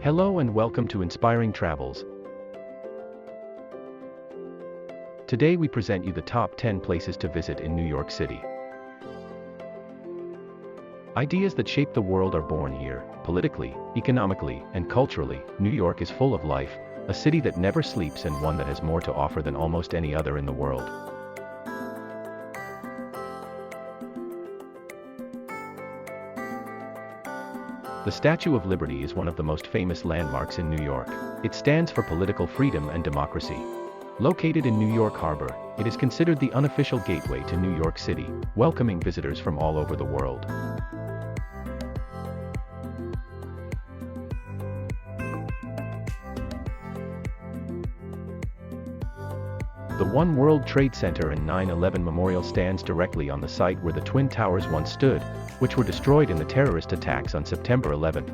Hello and welcome to Inspiring Travels. Today we present you the top 10 places to visit in New York City. Ideas that shape the world are born here. Politically, economically, and culturally, New York is full of life, a city that never sleeps and one that has more to offer than almost any other in the world. The Statue of Liberty is one of the most famous landmarks in New York. It stands for political freedom and democracy. Located in New York Harbor, it is considered the unofficial gateway to New York City, welcoming visitors from all over the world. The One World Trade Center and 9/11 Memorial stands directly on the site where the Twin Towers once stood, which were destroyed in the terrorist attacks on September 11.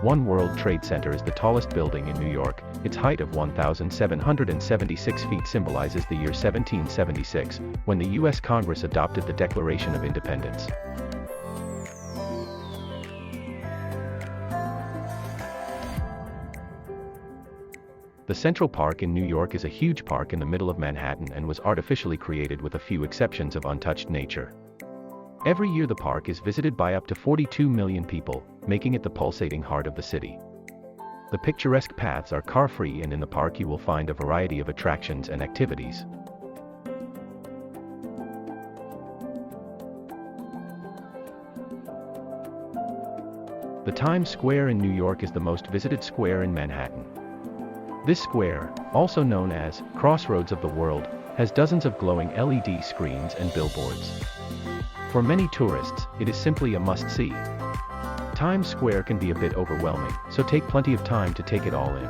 One World Trade Center is the tallest building in New York. Its height of 1,776 feet symbolizes the year 1776, when the U.S. Congress adopted the Declaration of Independence. The Central Park in New York is a huge park in the middle of Manhattan and was artificially created with a few exceptions of untouched nature. Every year the park is visited by up to 42 million people, making it the pulsating heart of the city. The picturesque paths are car-free and in the park you will find a variety of attractions and activities. The Times Square in New York is the most visited square in Manhattan. This square, also known as Crossroads of the World, has dozens of glowing LED screens and billboards. For many tourists, it is simply a must-see. Times Square can be a bit overwhelming, so take plenty of time to take it all in.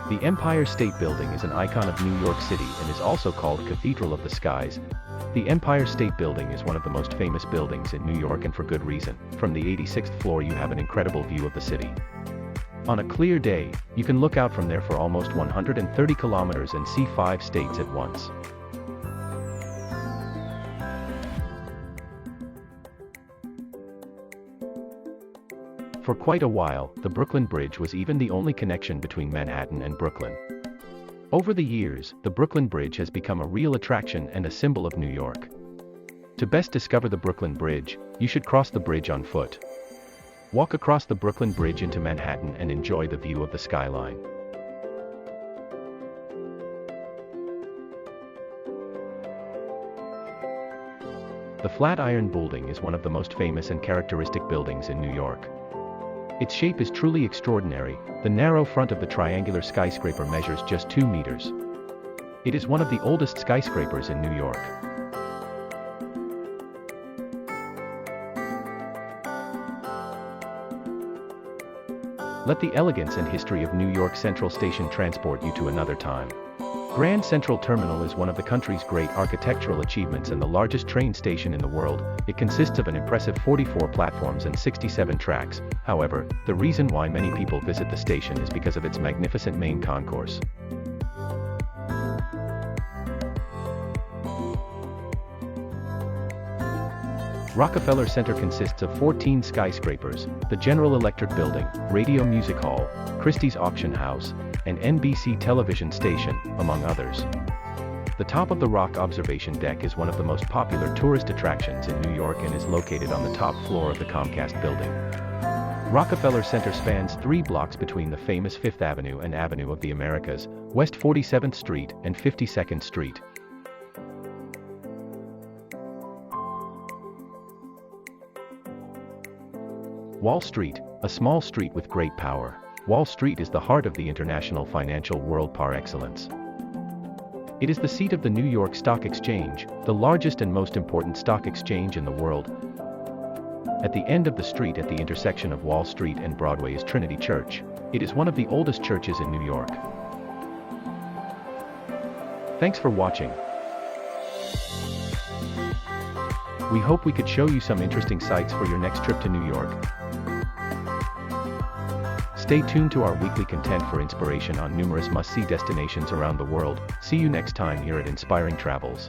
The Empire State Building is an icon of New York City and is also called Cathedral of the Skies. The Empire State Building is one of the most famous buildings in New York and for good reason. From the 86th floor you have an incredible view of the city. On a clear day, you can look out from there for almost 130 kilometers and see 5 states at once. For quite a while, the Brooklyn Bridge was even the only connection between Manhattan and Brooklyn. Over the years, the Brooklyn Bridge has become a real attraction and a symbol of New York. To best discover the Brooklyn Bridge, you should cross the bridge on foot. Walk across the Brooklyn Bridge into Manhattan and enjoy the view of the skyline. The Flatiron Building is one of the most famous and characteristic buildings in New York. Its shape is truly extraordinary. The narrow front of the triangular skyscraper measures just 2 meters. It is one of the oldest skyscrapers in New York. Let the elegance and history of New York Central Station transport you to another time. Grand Central Terminal is one of the country's great architectural achievements and the largest train station in the world. It consists of an impressive 44 platforms and 67 tracks. However, the reason why many people visit the station is because of its magnificent main concourse. Rockefeller Center consists of 14 skyscrapers, the General Electric Building, Radio Music Hall, Christie's Auction House, and NBC television station, among others. The top of the Rock Observation Deck is one of the most popular tourist attractions in New York and is located on the top floor of the Comcast Building. Rockefeller Center spans 3 blocks between the famous Fifth Avenue and Avenue of the Americas, West 47th Street and 52nd Street. Wall Street, a small street with great power. Wall Street is the heart of the international financial world par excellence. It is the seat of the New York Stock Exchange, the largest and most important stock exchange in the world. At the end of the street at the intersection of Wall Street and Broadway is Trinity Church. It is one of the oldest churches in New York. Thanks for watching. We hope we could show you some interesting sights for your next trip to New York. Stay tuned to our weekly content for inspiration on numerous must-see destinations around the world. See you next time here at Inspiring Travels.